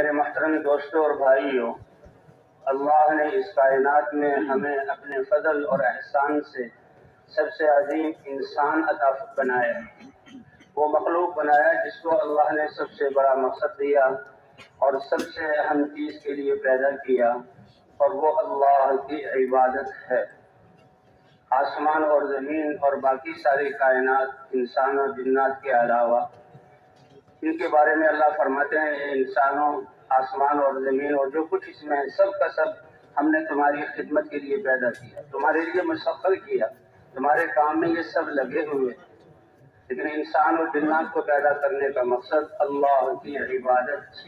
میرے محترم دوستوں اور بھائیوں، اللہ نے اس کائنات میں ہمیں اپنے فضل اور احسان سے سب سے عظیم انسان عطا بنایا، وہ مخلوق بنایا جس کو اللہ نے سب سے بڑا مقصد دیا اور سب سے اہم چیز کے لیے پیدا کیا، اور وہ اللہ کی عبادت ہے۔ آسمان اور زمین اور باقی ساری کائنات انسان اور جنات کے علاوہ، ان کے بارے میں اللہ فرماتے ہیں، اے انسانوں، آسمان اور زمین اور جو کچھ اس میں ہے سب کا سب ہم نے تمہاری خدمت کے لیے پیدا کیا، تمہارے لیے مسخر کیا، تمہارے کام میں یہ سب لگے ہوئے۔ لیکن انسان اور جنات کو پیدا کرنے کا مقصد اللہ کی عبادت،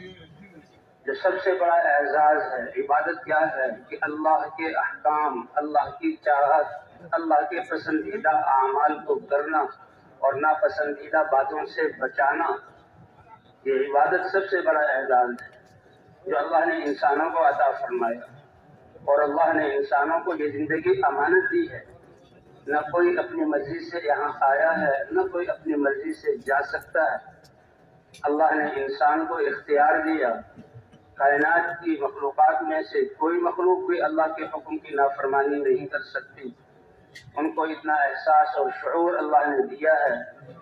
جو سب سے بڑا اعزاز ہے۔ عبادت کیا ہے؟ کہ اللہ کے احکام، اللہ کی چاہت، اللہ کے پسندیدہ اعمال کو کرنا اور ناپسندیدہ باتوں سے بچانا، یہ عبادت سب سے بڑا اعزاز ہے جو اللہ نے انسانوں کو عطا فرمایا۔ اور اللہ نے انسانوں کو یہ زندگی امانت دی ہے، نہ کوئی اپنی مرضی سے یہاں آیا ہے، نہ کوئی اپنی مرضی سے جا سکتا ہے۔ اللہ نے انسان کو اختیار دیا، کائنات کی مخلوقات میں سے کوئی مخلوق بھی اللہ کے حکم کی نافرمانی نہیں کر سکتی۔ ان کو اتنا احساس اور شعور اللہ نے دیا ہے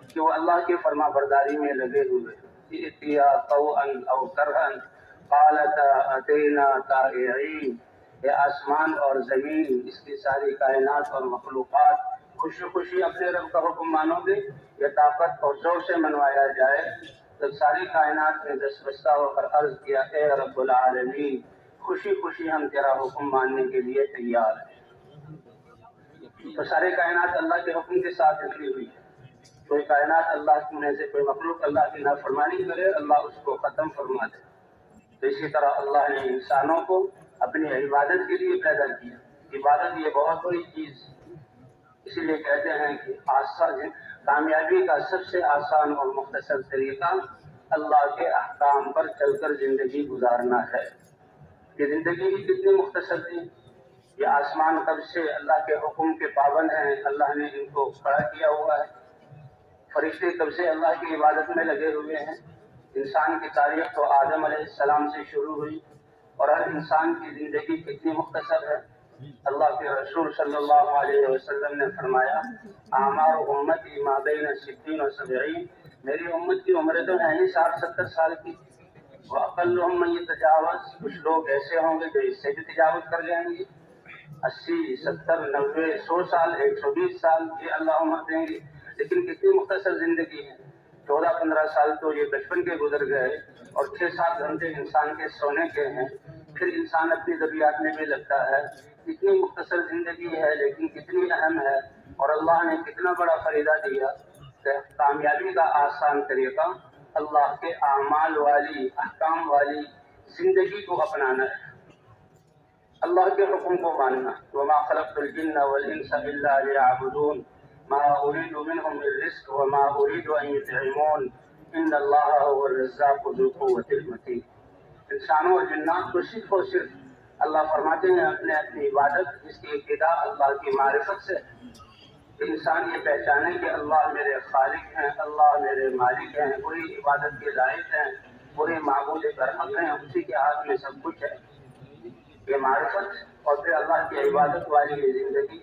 کہ وہ اللہ کی فرما برداری میں لگے ہوئے، ائتیا طوعا او کرہا قالتا اتینا طائعین۔ یہ آسمان اور زمین، اس کی ساری کائنات اور مخلوقات خوشی خوشی اپنے رب کا حکم مانو گے یا طاقت اور زور سے منوایا جائے؟ تو ساری کائنات نے دست بستہ ہو کر عرض کیا، اے رب العالمین، خوشی خوشی ہم تیرا حکم ماننے کے لیے تیار ہیں۔ تو ساری کائنات اللہ کے حکم کے ساتھ نکلی ہوئی ہے۔ کوئی کائنات اللہ میں سے کوئی مخلوق اللہ کی نافرمانی کرے، اللہ اس کو ختم فرما دے۔ تو اسی طرح اللہ نے انسانوں کو اپنی عبادت کے لیے پیدا کیا۔ عبادت یہ بہت بڑی چیز ہے، اسی لیے کہتے ہیں کہ کامیابی کا سب سے آسان اور مختصر طریقہ اللہ کے احکام پر چل کر زندگی گزارنا ہے۔ یہ زندگی بھی کتنی مختصر تھی، یہ آسمان کب سے اللہ کے حکم کے پابند ہیں، اللہ نے ان کو کھڑا کیا ہوا ہے۔ فرشتے کب سے اللہ کی عبادت میں لگے ہوئے ہیں۔ انسان کی تاریخ تو آدم علیہ السلام سے شروع ہوئی، اور ہر انسان کی زندگی کتنی مختصر ہے۔ اللہ کے رسول صلی اللہ علیہ وسلم نے فرمایا، اعمار امتی ما بین 60 و 70، میری امت کی عمریں تو ہیں ہی 60-70 سال کی۔ وَأَقَلُّهُم مَّن يَتَجَاوَزُ، کچھ لوگ ایسے ہوں گے جو اس سے بھی تجاوز کر جائیں گے، 80، 70، 90، 100 سال، 120 سال یہ اللہ عمر دیں گے۔ لیکن کتنی مختصر زندگی ہے۔ 14-15 سال تو یہ بچپن کے گزر گئے، اور 6-7 گھنٹے انسان کے سونے کے ہیں، پھر انسان اپنی ضروریات میں بھی لگتا ہے۔ کتنی مختصر زندگی ہے لیکن کتنی اہم ہے، اور اللہ نے کتنا بڑا فریضہ دیا کہ کامیابی کا آسان طریقہ اللہ کے اعمال والی، احکام والی زندگی کو اپنانا ہے، اللہ کے حکم کو ماننا۔ وما خلقت الجن والانس الا ليعبدون ما اريد منهم من رزق وما اريد ان يطعمون ان الله هو الرزاق ذو القوة المتين۔ انسانوں اور جنات کو صرف اور صرف اللہ فرماتے ہیں اپنے اپنی عبادت، جس کی ابتدا اللہ کی معرفت سے، انسان یہ پہچانے کہ اللہ میرے خالق ہیں، اللہ میرے مالک ہیں، وہی عبادت کے لائق ہیں، وہی معبود برحق ہیں، اسی کے ہاتھ میں سب کچھ ہے۔ یہ معرفت اور پھر اللہ کی عبادت والی یہ زندگی،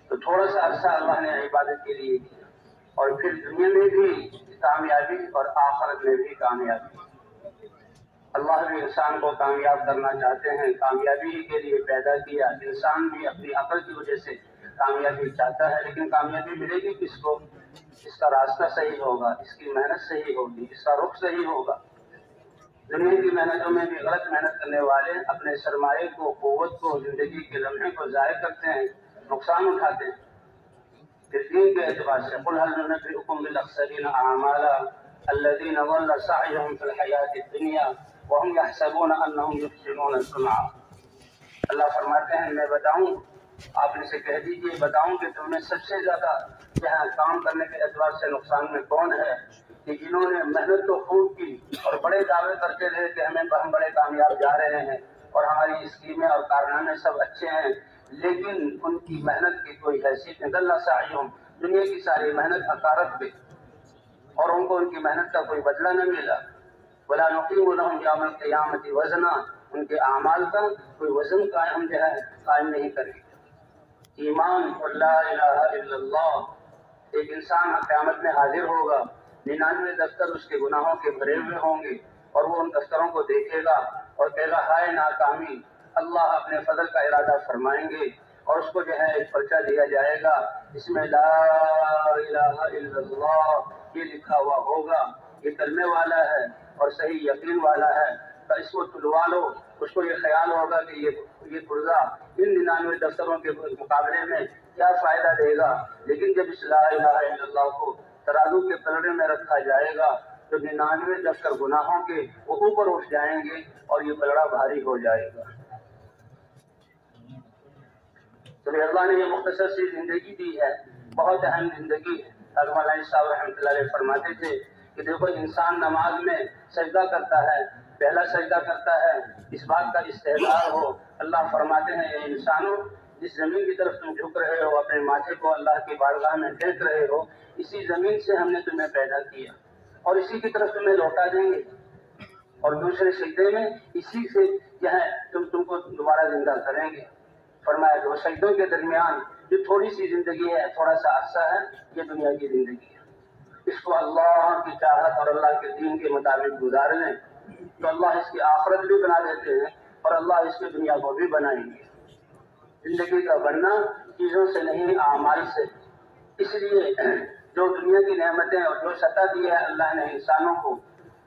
تو تھوڑا سا عرصہ اللہ نے عبادت کے لیے دیا، اور پھر دنیا میں بھی کامیابی اور آخرت میں بھی کامیابی۔ اللہ بھی انسان کو کامیاب کرنا چاہتے ہیں، کامیابی ہی کے لیے پیدا کیا۔ انسان بھی اپنی عقل کی وجہ سے کامیابی چاہتا ہے، لیکن کامیابی ملے گی کس کو؟ اس کا راستہ صحیح ہوگا، اس کی محنت صحیح ہوگی، اس کا رخ صحیح ہوگا۔ دنیا کی محنتوں میں بھی غلط محنت کرنے والے اپنے سرمایے کو، قوت کو، زندگی کے لمحے کو ضائع کرتے ہیں، نقصان اٹھاتے ہیں۔ پھر دین کے اعتبار سے قل هل ننبئكم بالاخسرین اعمالا الذین ضل سعیهم فی الحیاۃ الدنیا وهم یحسبون انهم یحسنون صنعا۔ اللہ فرماتے ہیں میں بتاؤں، آپ ان سے کہہ دیجئے بتاؤں کہ تم میں سب سے زیادہ یہاں کام کرنے کے اعتبار سے نقصان میں کون ہے؟ کہ جنہوں نے محنت تو خوب کی اور بڑے دعوے کرتے رہے کہ ہم بڑے کامیاب جا رہے ہیں اور ہماری اسکیمیں اور کارنامے سب اچھے ہیں، لیکن ان کی محنت کی کوئی حیثیت نہیں۔ ضل سعیہم، دنیا کی ساری محنت حقارت پہ، اور ان کو ان کی محنت کا کوئی بدلہ نہ ملا۔ ولا نقیم لهم یوم القیامت وزنا، ان کے اعمال کا کوئی وزن قائم قائم نہیں کرے گا۔ ایمان اور لا الہ الا اللہ، ایک انسان قیامت میں حاضر ہوگا، 99 دفتر اس کے گناہوں کے بھرے ہوئے ہوں گے، اور وہ ان دفتروں کو دیکھے گا اور کہے گا ہائے ناکامی، اللہ اپنے فضل کا ارادہ فرمائیں گے اور اس کو ایک پرچہ دیا جائے گا جس میں لا الہ الا اللہ یہ لکھا ہوا ہوگا، یہ کلمے والا ہے اور صحیح یقین والا ہے، تو اس کو تلوا لو۔ اس کو یہ خیال ہوگا کہ یہ پرزہ ان 99 دفتروں کے مقابلے میں کیا فائدہ دے گا، لیکن جب اس لا الہ الا اللہ کو ترازو کے پلڑے میں رکھا جائے گا تو 99 دفتر گناہوں کے وہ اوپر اٹھ جائیں گے اور یہ پلڑا بھاری ہو جائے گا۔ تو اللہ نے یہ مختصر سی زندگی دی ہے، بہت اہم زندگی ہے۔ حضرت مولانا صاحب رحمۃ اللہ علیہ فرماتے تھے کہ دیکھو انسان نماز میں سجدہ کرتا ہے، پہلا سجدہ کرتا ہے اس بات کا استحضار ہو، اللہ فرماتے ہیں اے انسانوں جس زمین کی طرف تم جھک رہے ہو، اپنے ماتھے کو اللہ کی بارگاہ میں ٹیک رہے ہو، اسی زمین سے ہم نے تمہیں پیدا کیا اور اسی کی طرف تمہیں لوٹا دیں گے، اور دوسرے سجدے میں اسی سے تم کو دوبارہ زندہ کریں گے۔ فرمایا کہ وہ سجدوں کے درمیان جو تھوڑی سی زندگی ہے، تھوڑا سا عرصہ ہے، یہ دنیا کی زندگی ہے، اس کو اللہ کی چاہت اور اللہ کے دین کے مطابق گزار لیں تو اللہ اس کی آخرت بھی بنا دیتے ہیں اور اللہ اس کی دنیا کو بھی بنائیں گے۔ زندگی کا بننا چیزوں سے نہیں، اعمال سے۔ اس لیے جو دنیا کی نعمتیں اور جو سطح دی ہے اللہ نے انسانوں کو،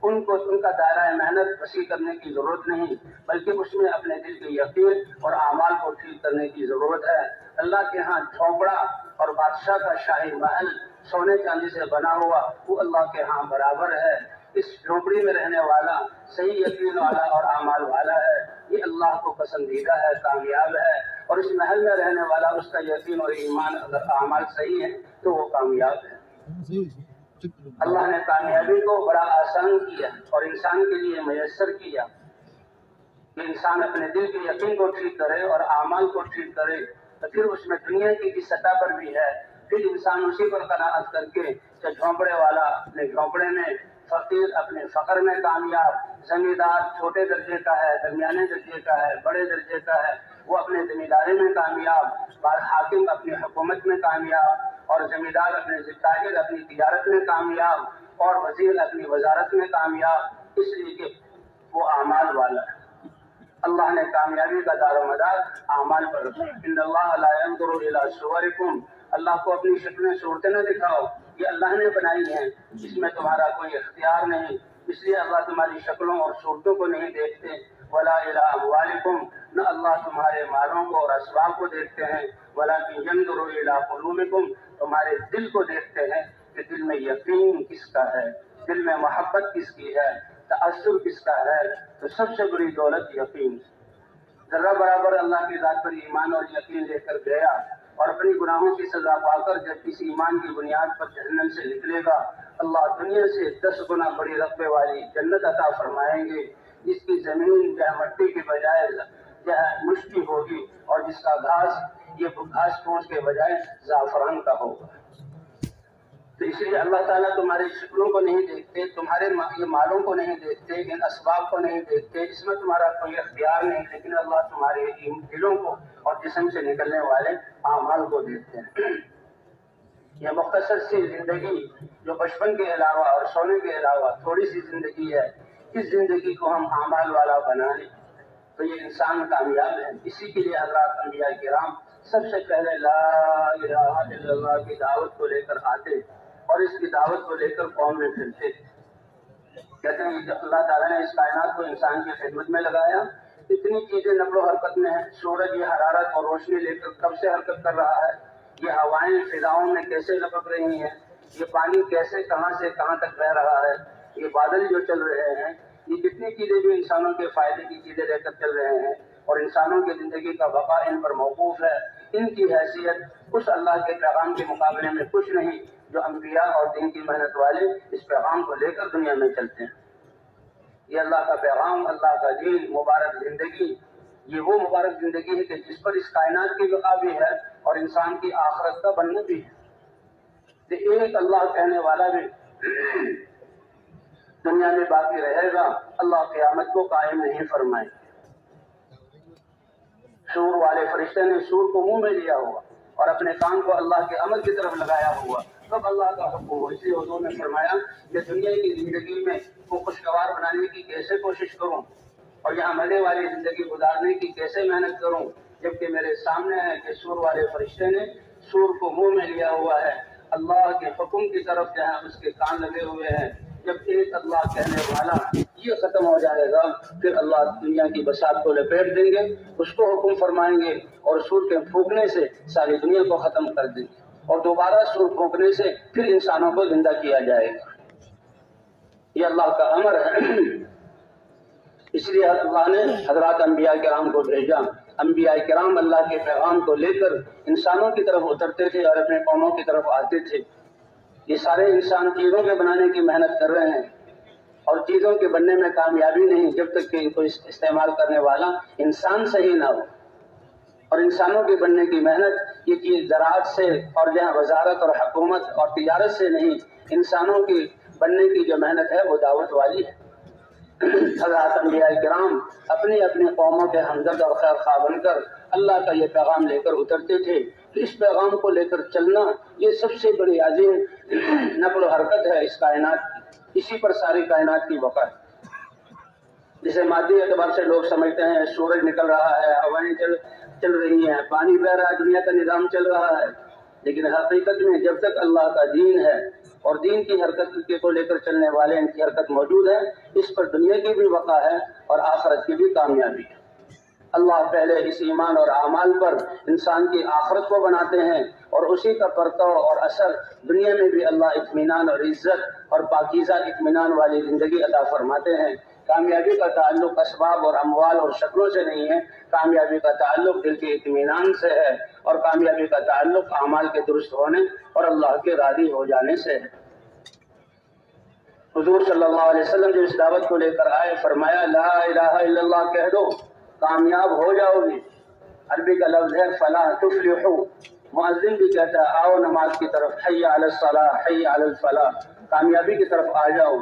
ان کا دائرہ محنت وسیع کرنے کی ضرورت نہیں، بلکہ اس میں اپنے دل کے یقین اور اعمال کو ٹھیک کرنے کی ضرورت ہے۔ اللہ کے ہاں جھونپڑا اور بادشاہ کا شاہی محل سونے چاندی سے بنا ہوا وہ اللہ کے ہاں برابر ہے۔ اس جھونپڑی میں رہنے والا صحیح یقین والا اور اعمال والا ہے، یہ اللہ کو پسندیدہ ہے، کامیاب ہے، اور اس محل میں رہنے والا اس کا یقین اور ایمان اگر اعمال صحیح ہے تو وہ کامیاب ہے۔ اللہ نے کامیابی کو بڑا آسان کیا اور انسان کے لیے میسر کیا کہ انسان اپنے دل کے یقین کو ٹھیک کرے اور اعمال کو ٹھیک کرے، تو پھر اس میں دنیا کی جس سطح پر بھی ہے پھر انسان اسی پر قناعت کر کے کہ جھونپڑے والا اپنے جھونپڑے میں، فقیر اپنے فقر میں کامیاب، زمیندار چھوٹے درجے کا ہے، درمیانے درجے کا ہے، بڑے درجے کا ہے، وہ اپنے زمینداری میں کامیاب، اور حاکم اپنی حکومت میں کامیاب، اور زمیندار اپنے تاجر اپنی تجارت میں کامیاب، اور وزیر اپنی وزارت میں کامیاب، اس لیے کہ وہ اعمال والا ہے۔ اللہ نے کامیابی کا دار و مدار اعمال پر رکھا۔ ان اللہ لا ينظر الى صورکم، اللہ کو اپنی شکلیں صورتیں نہ دکھاؤ، یہ اللہ نے بنائی ہیں، اس میں تمہارا کوئی اختیار نہیں، اس لیے اللہ تمہاری شکلوں اور صورتوں کو نہیں دیکھتے۔ ولا الى اموالکم، نہ اللہ تمہارے مالوں کو اور اسباب کو دیکھتے ہیں، ولکن ينظر الى قلوبکم، تمہارے دل کو دیکھتے ہیں کہ دل میں یقین کس کا ہے، دل میں محبت کس کی ہے، تأثر کس کا ہے۔ تو سب سے بڑی دولت یقین، ذرہ برابر اللہ کی ذات پر ایمان اور یقین لے کر گیا اور اپنی گناہوں کی سزا پا کر جب کسی ایمان کی بنیاد پر جہنم سے نکلے گا، اللہ دنیا سے 10 گنا بڑی رقبے والی جنت عطا فرمائیں گے، جس کی زمین مٹی کے بجائے مشکی ہوگی اور جس کا گھاس یہ گھاس پھوس کے بجائے زعفران کا ہوگا۔ تو اس لیے اللہ تعالیٰ تمہاری شکلوں کو نہیں دیکھتے، تمہارے یہ مالوں کو نہیں دیکھتے، ان اسباب کو نہیں دیکھتے، اس میں تمہارا کوئی اختیار نہیں، لیکن اللہ تمہارے ان دلوں کو اور جسم سے نکلنے والے اعمال کو دیکھتے ہیں۔ یہ مختصر سی زندگی جو بچپن کے علاوہ اور سونے کے علاوہ تھوڑی سی زندگی ہے، اس زندگی کو ہم اعمال والا بنا لیں تو یہ انسان کامیاب ہے۔ اسی کے لیے حضرات انبیاء کرام سب سے پہلے لا الہ الا اللہ کی دعوت کو لے کر آتے اور اس کی دعوت کو لے کر قوم میں پھرتے۔ کہتے ہیں کہ اللہ تعالیٰ نے اس کائنات کو انسان کی خدمت میں لگایا، اتنی چیزیں نقل و حرکت میں ہیں، سورج یہ حرارت اور روشنی لے کر کب سے حرکت کر رہا ہے، یہ ہوائیں فضاؤں میں کیسے لپک رہی ہیں، یہ پانی کیسے کہاں سے کہاں تک بہ رہا ہے، یہ بادل جو چل رہے ہیں، یہ کتنی چیزیں بھی انسانوں کے فائدے کی چیزیں لے کر چل رہے ہیں اور انسانوں کی زندگی کا بقا ان پر موقوف ہے۔ ان کی حیثیت اس اللہ کے پیغام کے مقابلے میں کچھ نہیں جو انبیاء اور دین کی محنت والے اس پیغام کو لے کر دنیا میں چلتے ہیں۔ یہ اللہ کا پیغام، اللہ کا دین، مبارک زندگی، یہ وہ مبارک زندگی ہے کہ جس پر اس کائنات کی بقا بھی ہے اور انسان کی آخرت کا بننا بھی ہے۔ کہ ایک اللہ کہنے والا بھی دنیا میں باقی رہے گا، اللہ قیامت کو قائم نہیں فرمائے۔ سور والے فرشتے نے سور کو منہ میں لیا ہوا اور اپنے کان کو اللہ کے امر کی طرف لگایا ہوا، تب اللہ کا حکم ہو۔ اس لیے حضور نے فرمایا کہ دنیا کی زندگی میں کو خوشگوار بنانے کی کیسے کوشش کروں اور یہاں مزے والی زندگی گزارنے کی کیسے محنت کروں، جبکہ میرے سامنے ہے کہ سور والے فرشتے نے سور کو منہ میں لیا ہوا ہے، اللہ کے حکم کی طرف جہاں اس کے کان لگے ہوئے ہیں۔ جب ایک اللہ کہنے والا یہ ختم ہو جائے گا، پھر اللہ دنیا کی بساط کو لپیٹ دیں گے، اس کو حکم فرمائیں گے اور سور کے پھونکنے سے ساری دنیا کو ختم کر دیں گے، اور دوبارہ سور پھونکنے سے پھر انسانوں کو زندہ کیا جائے گا۔ یہ اللہ کا امر ہے۔ اس لیے اللہ نے حضرات انبیاء کرام کو بھیجا۔ انبیاء کرام اللہ کے پیغام کو لے کر انسانوں کی طرف اترتے تھے اور اپنے قوموں کی طرف آتے تھے۔ یہ سارے انسان چیزوں کے بنانے کی محنت کر رہے ہیں اور چیزوں کے بننے میں کامیابی نہیں جب تک کہ ان کو استعمال کرنے والا انسان صحیح نہ ہو۔ اور انسانوں کے بننے کی محنت یہ چیز زراعت سے اور جہاں وزارت اور حکومت اور تجارت سے نہیں، انسانوں کی بننے کی جو محنت ہے وہ دعوت والی ہے۔ حضرات انبیاء کرام اپنی اپنی قوموں کے ہمدرد اور خیر خواہ بن کر اللہ کا یہ پیغام لے کر اترتے تھے۔ تو اس پیغام کو لے کر چلنا یہ سب سے بڑی عظیم نقل و حرکت ہے اس کائنات کی، اسی پر ساری کائنات کی بقا ہے۔ جسے مادی اعتبار سے لوگ سمجھتے ہیں سورج نکل رہا ہے، ہوائیں چل رہی ہیں، پانی بہ رہا ہے، دنیا کا نظام چل رہا ہے، لیکن حقیقت میں جب تک اللہ کا دین ہے اور دین کی حرکت کو لے کر چلنے والے ان کی حرکت موجود ہے، اس پر دنیا کی بھی بقا ہے اور آخرت کی بھی کامیابی ہے۔ اللہ پہلے اس ایمان اور اعمال پر انسان کی آخرت کو بناتے ہیں اور اسی کا پرتو اور اثر دنیا میں بھی اللہ اطمینان اور عزت اور پاکیزہ اطمینان والی زندگی عطا فرماتے ہیں۔ کامیابی کا تعلق اسباب اور اموال اور شکلوں سے نہیں ہے، کامیابی کا تعلق دل کے اطمینان سے ہے اور کامیابی کا تعلق اعمال کے درست ہونے اور اللہ کے راضی ہو جانے سے ہے۔ حضور صلی اللہ علیہ وسلم جو اس دعوت کو لے کر آئے، فرمایا لا الہ الا اللہ کہہ دو، کامیاب ہو جاؤ گے۔ عربی کا لفظ ہے فلاح تفلحو۔ مؤذن بھی کہتا ہے آؤ نماز کی طرف، حی علی الصلاح حی علی الفلاح، کامیابی کی طرف آ جاؤ۔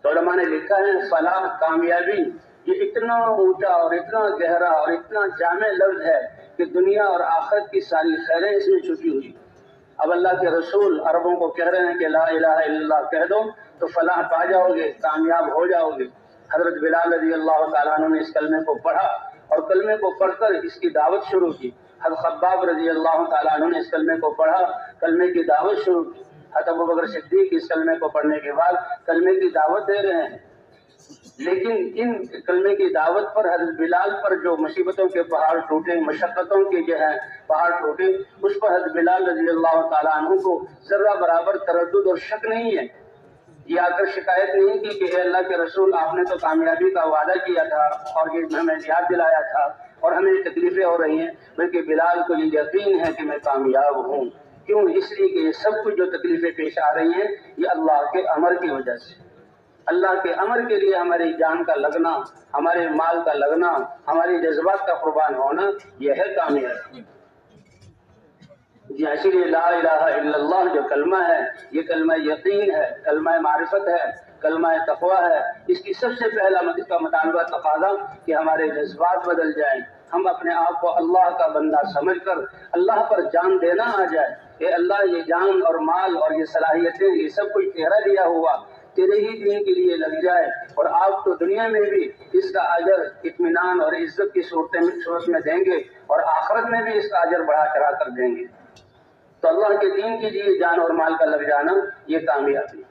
تو علماء نے لکھا ہے فلاح کامیابی یہ اتنا اونچا اور اتنا گہرا اور اتنا جامع لفظ ہے کہ دنیا اور آخرت کی ساری خیریں اس میں چھپی ہوئی۔ اب اللہ کے رسول عربوں کو کہہ رہے ہیں کہ لا الہ الا اللہ کہہ دو تو فلاح پا جاؤ گے، کامیاب ہو جاؤ گے۔ حضرت بلال رضی اللہ تعالیٰ عنہ نے اس کلمے کو پڑھا اور کلمے کو پڑھ کر اس کی دعوت شروع کی۔ حضرت خباب رضی اللہ تعالیٰ عنہ نے اس کلمے کو پڑھا، کلمے کی دعوت شروع کی۔ حضرت ابوبکر صدیق اس کلمے کو پڑھنے کے بعد کلمے کی دعوت دے رہے ہیں، لیکن ان کلمے کی دعوت پر حضرت بلال پر جو مصیبتوں کے پہاڑ ٹوٹے، مشقتوں کے جو ہے پہاڑ ٹوٹے، اس پر حضرت بلال رضی اللہ تعالیٰ عنہ کو ذرہ برابر تردد اور شک نہیں ہے۔ یہ آ کر شکایت نہیں کی کہ اے اللہ کے رسول آپ نے تو کامیابی کا وعدہ کیا تھا اور یہ ہمیں یاد دلایا تھا اور ہمیں یہ تکلیفیں ہو رہی ہیں، بلکہ بلال کو یہ یقین ہے کہ میں کامیاب ہوں۔ کیوں؟ اس لیے کہ یہ سب کچھ جو تکلیفیں پیش آ رہی ہیں یہ اللہ کے امر کی وجہ سے۔ اللہ کے امر کے لیے ہماری جان کا لگنا، ہمارے مال کا لگنا، ہماری جذبات کا قربان ہونا، یہ ہے کامیابی۔ جی اسی لیے لا الہ الا اللہ جو کلمہ ہے یہ کلمہ یقین ہے، کلمہ معرفت ہے، کلمہ تقویٰ ہے۔ اس کی سب سے پہلا اس کا مطالبہ تقاضا کہ ہمارے جذبات بدل جائیں، ہم اپنے آپ کو اللہ کا بندہ سمجھ کر اللہ پر جان دینا آ جائے کہ اللہ یہ جان اور مال اور یہ صلاحیتیں یہ سب کچھ تیرا دیا ہوا تیرے ہی دین کے لیے لگ جائے، اور آپ تو دنیا میں بھی اس کا اجر اطمینان اور عزت کی صورت میں دیں گے اور آخرت میں بھی اس کا اجر بڑھا چڑھا کر دیں گے۔ تو اللہ کے دین کے لیے جان اور مال کا لگ جانا یہ کامیابی۔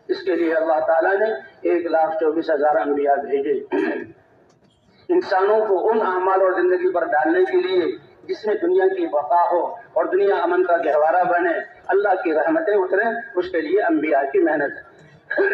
اس کے لیے اللہ تعالیٰ نے 1,24,000 انبیاء بھیجے انسانوں کو ان اعمال اور زندگی پر ڈالنے کے لیے جس میں دنیا کی بقا ہو اور دنیا امن کا گہوارہ بنے، اللہ کی رحمتیں اتریں، اس کے لیے انبیاء کی محنت ہے۔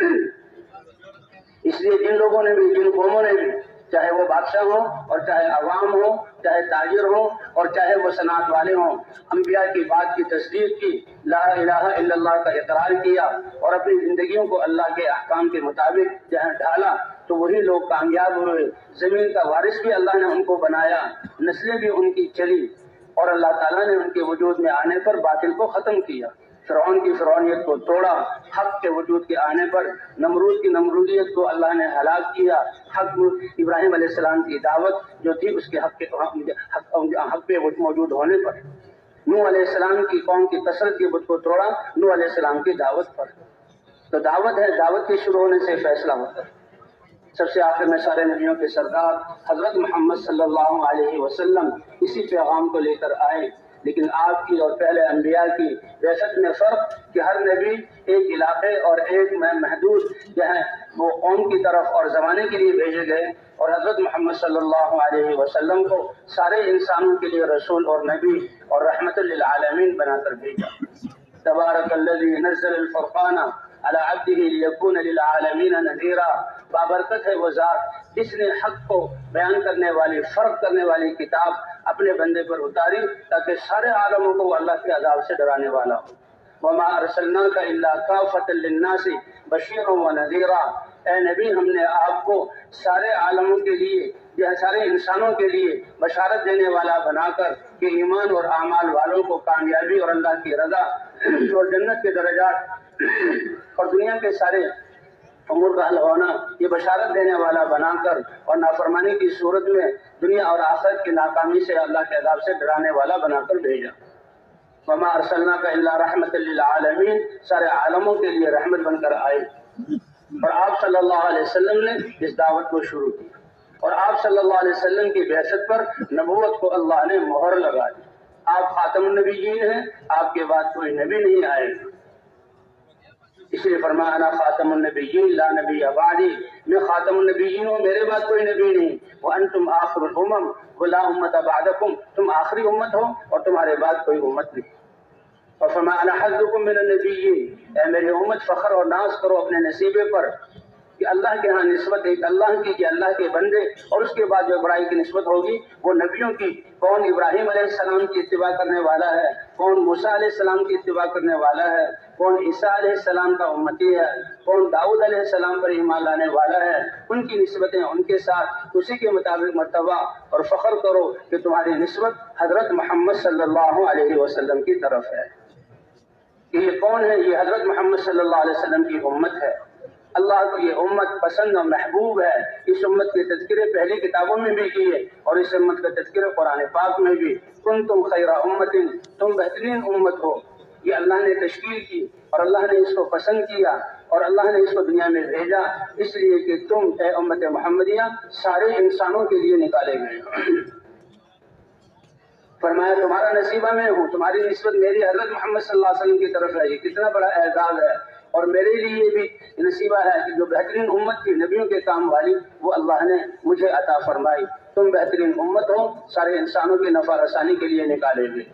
اس لیے جن لوگوں نے بھی، جن قوموں نے بھی، چاہے وہ بادشاہ ہوں اور چاہے عوام ہوں، چاہے تاجر ہوں اور چاہے وہ صنعت والے ہوں، انبیاء کی بات کی تصدیق کی، لا الہ الا اللہ کا اقرار کیا اور اپنی زندگیوں کو اللہ کے احکام کے مطابق جہاں ڈھالا، تو وہی لوگ کامیاب ہوئے۔ زمین کا وارث بھی اللہ نے ان کو بنایا، نسلیں بھی ان کی چلی اور اللہ تعالیٰ نے ان کے وجود میں آنے پر باطل کو ختم کیا۔ فرعون کی فرعونیت کو توڑا، حق کے وجود کے آنے پر نمرود کی نمرودیت کو اللہ نے ہلاک کیا، حق ابراہیم علیہ السلام کی دعوت جو تھی اس کے حق پہ موجود ہونے پر، نوح علیہ السلام کی قوم کی کثرت کے بت کو توڑا نوح علیہ السلام کی دعوت پر۔ تو دعوت ہے، دعوت کے شروع ہونے سے فیصلہ ہوتا ہے۔ سب سے آخر میں سارے نبیوں کے سردار حضرت محمد صلی اللہ علیہ وسلم اسی پیغام کو لے کر آئے، لیکن آپ کی اور پہلے انبیاء کی بعثت میں فرق کہ ہر نبی ایک علاقے اور ایک محدود جو ہے وہ قوم کی طرف اور زمانے کے لیے بھیجے گئے، اور حضرت محمد صلی اللہ علیہ وسلم کو سارے انسانوں کے لیے رسول اور نبی اور رحمت للعالمین بنا کر بھیجا۔ تبارک الذی نزل الفرقان علی عبدہ لیکون للعالمین نذیرا، بابرکت ہے وہ ذات جس نے حق کو بیان کرنے والی، فرق کرنے والی کتاب اپنے بندے پر اتاری تاکہ سارے عالموں کو وہ اللہ کے عذاب سے ڈرانے والا ہو۔ وما ارسلناک الا کافۃ للناس بشیرا ونذیرا، اے نبی ہم نے آپ کو سارے عالموں کے لیے یا سارے انسانوں کے لیے بشارت دینے والا بنا کر کہ ایمان اور اعمال والوں کو کامیابی اور اللہ کی رضا اور جنت کے درجات اور دنیا کے سارے امور کا حل ہونا یہ بشارت دینے والا بنا کر، اور نافرمانی کی صورت میں دنیا اور آخرت کی ناکامی سے اللہ کے عذاب سے ڈرانے والا بنا کر بھیجا۔ وما ارسلناک الا رحمت للعالمین، سارے عالموں کے لیے رحمت بن کر آئے، اور آپ صلی اللہ علیہ وسلم نے اس دعوت کو شروع کی، اور آپ صلی اللہ علیہ وسلم کی بعثت پر نبوت کو اللہ نے مہر لگا دی۔ آپ خاتم النبیین ہیں، آپ کے بعد کوئی نبی نہیں آئے گا، اس لیے فرمایا انا خاتم النبیین لا نبی بعدی، میں خاتم النبیین ہوں، میرے بعد کوئی نبی نہیں۔ وانتم آخر الامم ولا امت بعدکم، تم آخری امت ہو اور تمہارے بعد کوئی امت نہیں۔ اور فرمایا انا حظکم من النبیین، اے میری امت فخر اور ناز کرو اپنے نصیبے پر کہ اللہ کے ہاں نسبت ایک اللہ کی کہ اللہ کے بندے، اور اس کے بعد جو بڑائی کی نسبت ہوگی وہ نبیوں کی، کون ابراہیم علیہ السلام کی اتباع کرنے والا ہے، کون موسیٰ علیہ السلام کی اتباع کرنے والا ہے، کون عیسیٰ علیہ السلام کا امتی ہے، کون داؤد علیہ السلام پر ایمان لانے والا ہے، ان کی نسبتیں ان کے ساتھ اسی کے مطابق مرتبہ، اور فخر کرو کہ تمہاری نسبت حضرت محمد صلی اللہ علیہ وسلم کی طرف ہے۔ کہ یہ کون ہے؟ یہ حضرت محمد صلی اللہ علیہ وسلم کی امت ہے۔ اللہ کو یہ امت پسند و محبوب ہے۔ اس امت کے تذکرے پہلی کتابوں میں بھی کیے، اور اس امت کا تذکرہ قرآن پاک میں بھی، کنتم خیر امت، تم بہترین امت ہو۔ یہ اللہ نے تشکیل کی، اور اللہ نے اس کو پسند کیا، اور اللہ نے اس کو دنیا میں بھیجا اس لیے کہ تم اے امت محمدیہ سارے انسانوں کے لیے نکالے گئے۔ فرمایا تمہارا نصیبہ میں ہوں، تمہاری نسبت میری حضرت محمد صلی اللہ علیہ وسلم کی طرف ہے۔ یہ کتنا بڑا اعزاز ہے، اور میرے لیے بھی نصیبہ ہے کہ جو بہترین امت تھی نبیوں کے کام والی وہ اللہ نے مجھے عطا فرمائی۔ تم بہترین امت ہو، سارے انسانوں کی نفع رسانی کے لیے نکالے گئے۔